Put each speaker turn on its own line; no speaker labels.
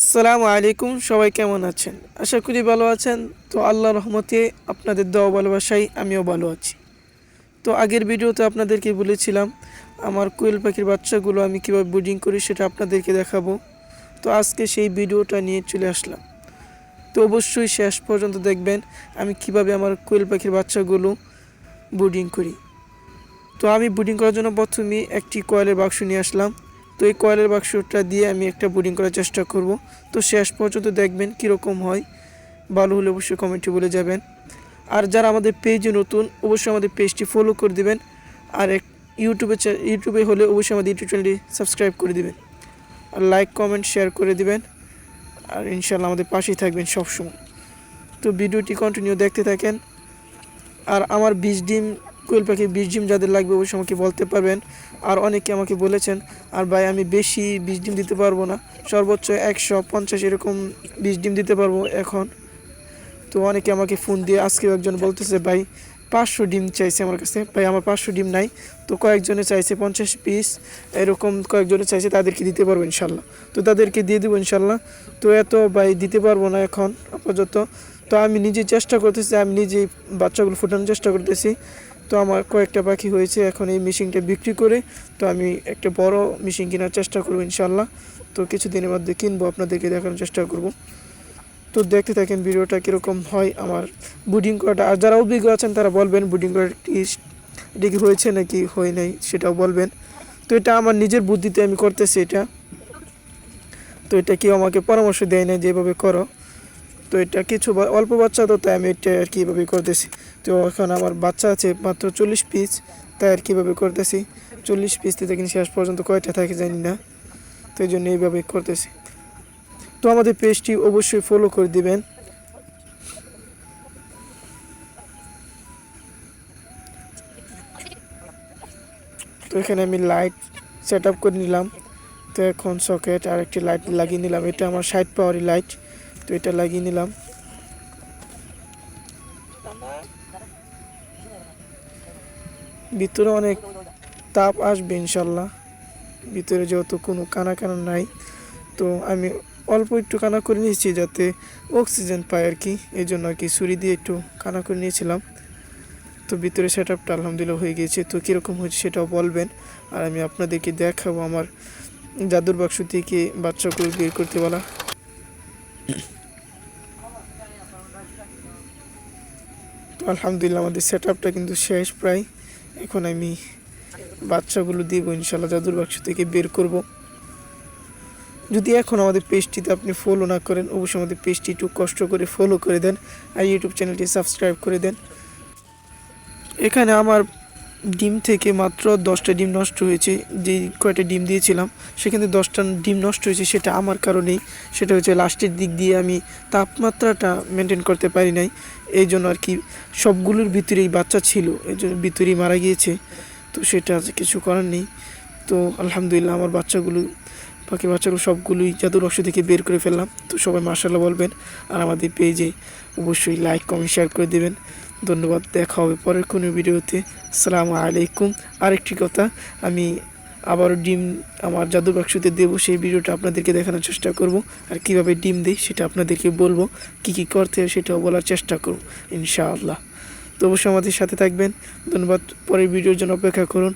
আসসালামু আলাইকুম, সবাই কেমন আছেন? আশা করি ভালো আছেন। তো আল্লাহর রহমতে আপনাদের দোয়া ভালোবাসায় আমিও ভালো আছি। তো আগের ভিডিওতে আপনাদেরকে বলেছিলাম আমার কোয়েল পাখির বাচ্চাগুলো আমি কীভাবে ব্রিডিং করি সেটা আপনাদেরকে দেখাবো। তো আজকে সেই ভিডিওটা নিয়ে চলে আসলাম। তো অবশ্যই শেষ পর্যন্ত দেখবেন আমি কিভাবে আমার কোয়েল পাখির বাচ্চাগুলো ব্রিডিং করি। তো আমি ব্রিডিং করার জন্য প্রথমে একটি কয়েলের বাক্স নিয়ে আসলাম। তো এই কয়েলের বাক্সটা দিয়ে আমি একটা ব্রিডিং করার চেষ্টা করব। তো শেষ পর্যন্ত দেখবেন কীরকম হয়। ভালো হলে অবশ্যই কমেন্টে বলে যাবেন। আর যারা আমাদের পেজে নতুন অবশ্যই আমাদের পেজটি ফলো করে দিবেন। আর ইউটিউবে হলে অবশ্যই আমাদের ইউটিউব চ্যানেলটি সাবস্ক্রাইব করে দিবেন। আর লাইক কমেন্ট শেয়ার করে দিবেন। আর ইনশাআল্লাহ আমাদের পাশেই থাকবেন সবসময়। তো ভিডিওটি কন্টিনিউ দেখতে থাকেন। আর আমার 20 ডিম কোয়েল পাখি 20 ডিম যাদের লাগবে অবশ্যই আমাকে বলতে পারবেন। আর অনেকে আমাকে বলেছেন আর ভাই আমি বেশি 20 ডিম দিতে পারবো না, সর্বোচ্চ 150 এরকম 20 ডিম দিতে পারবো এখন। তো অনেকে আমাকে ফোন দিয়ে আজকেও একজন বলতেছে ভাই 500 ডিম চাইছে আমার কাছে। ভাই আমার 500 ডিম নাই। তো কয়েকজনে চাইছে 50 পিস, এরকম কয়েকজনে চাইছে, তাদেরকে দিতে পারবো ইনশাল্লাহ। তো তাদেরকে দিয়ে দেবো ইনশাল্লাহ। তো এত ভাই দিতে পারবো না এখন আপাতত। তো আমি নিজে চেষ্টা করতেছি, আমি নিজেই বাচ্চাগুলো ফোটানোর চেষ্টা করতেছি। তো আমার কয়েকটা পাখি হয়েছে, এখন এই মেশিনটা বিক্রি করে তো আমি একটা বড় মেশিন কেনার চেষ্টা করবো ইনশাল্লাহ। তো কিছুদিনের মধ্যে কিনবো, আপনাদেরকে দেখানোর চেষ্টা করব। তো দেখতে থাকেন ভিডিওটা কীরকম হয় আমার ব্রিডিং করাটা। আর যারা অভিজ্ঞ আছেন তারা বলবেন ব্রিডিং করার এটা কি হয়েছে নাকি হয় নাই সেটাও বলবেন। তো এটা আমার নিজের বুদ্ধিতে আমি করতেছি এটা। তো এটা কেউ আমাকে পরামর্শ দেয় না যেভাবে করো। তো এটা কিছু অল্প বাচ্চা, তো তাই আমি এটা আর কীভাবে করতেছি। তো এখন আমার বাচ্চা আছে মাত্র 40 পিস, তাই আর কীভাবে করতেছি। 40 পিস থেকে কিন্তু শেষ পর্যন্ত কয়টা থাকে জানি না, তো এই জন্য এইভাবে করতেছি। তো আমাদের পেজটি অবশ্যই ফলো করে দিবেন। তো এখানে আমি লাইট সেট আপ করে নিলাম। তো এখন সকেট আর একটি লাইট লাগিয়ে নিলাম, এটা আমার 60 পাওয়ারি লাইট। তো এটা লাগিয়ে নিলাম। ভিতরে অনেক তাপ আসবে ইনশাল্লাহ, ভিতরে যেহেতু কোনো কানা নাই। তো আমি অল্প একটু কানা করে নিয়েছি যাতে অক্সিজেন পায় আর কি, এই জন্য আর কি ছুরি দিয়ে একটু কানা করে নিয়েছিলাম। তো ভিতরে সেট আপটা আলহামদুলিল্লাহ হয়ে গিয়েছে। তো কীরকম হয়েছে সেটাও বলবেন। আর আমি আপনাদেরকে দেখাবো আমার জাদুর বাক্স থেকে বাচ্চাগুলো বের করতে বলা। তো আলহামদুলিল্লাহ আমাদের সেট আপটা কিন্তু শেষ প্রায়। এখন আমি বাচ্চাগুলো দিব ইনশাল্লাহ, জাদুর বাক্স থেকে বের করব। যদি এখন আমাদের পেজটিতে আপনি ফলো না করেন অবশ্যই আমাদের পেজটি একটু কষ্ট করে ফলো করে দেন আর ইউটিউব চ্যানেলটি সাবস্ক্রাইব করে দেন। এখানে আমার ডিম থেকে মাত্র 10টা ডিম নষ্ট হয়েছে। যে কয়টা ডিম দিয়েছিলাম সেখানে 10টা ডিম নষ্ট হয়েছে, সেটা আমার কারণেই। সেটা হচ্ছে লাস্টের দিক দিয়ে আমি তাপমাত্রাটা মেনটেন করতে পারি নাই, এই জন্য আর কি। সবগুলোর ভিতরেই বাচ্চা ছিল, এই জন্য ভিতরেই মারা গিয়েছে। তো সেটা কিছু করার নেই। তো আলহামদুলিল্লাহ আমার বাচ্চাগুলো সবগুলোই জাদুর বাক্স থেকে বের করে ফেললাম। তো সবাই মাশাআল্লাহ বলবেন আর আমাদের পেজে অবশ্যই লাইক কমেন্ট শেয়ার করে দেবেন। ধন্যবাদ, দেখা হবে পরের কোনো ভিডিওতে। আসসালামু আলাইকুম। আরেকটি কথা, আমি আবারও ডিম আমার জাদুর বাক্সতে দেবো, সেই ভিডিওটা আপনাদেরকে দেখানোর চেষ্টা করব। আর কীভাবে ডিম দিই সেটা আপনাদেরকে বলবো, কী কী করতে হয় সেটাও বলার চেষ্টা করব ইনশাআল্লাহ। তো অবশ্যই আমাদের সাথে থাকবেন। ধন্যবাদ, পরের ভিডিওর জন্য অপেক্ষা করুন।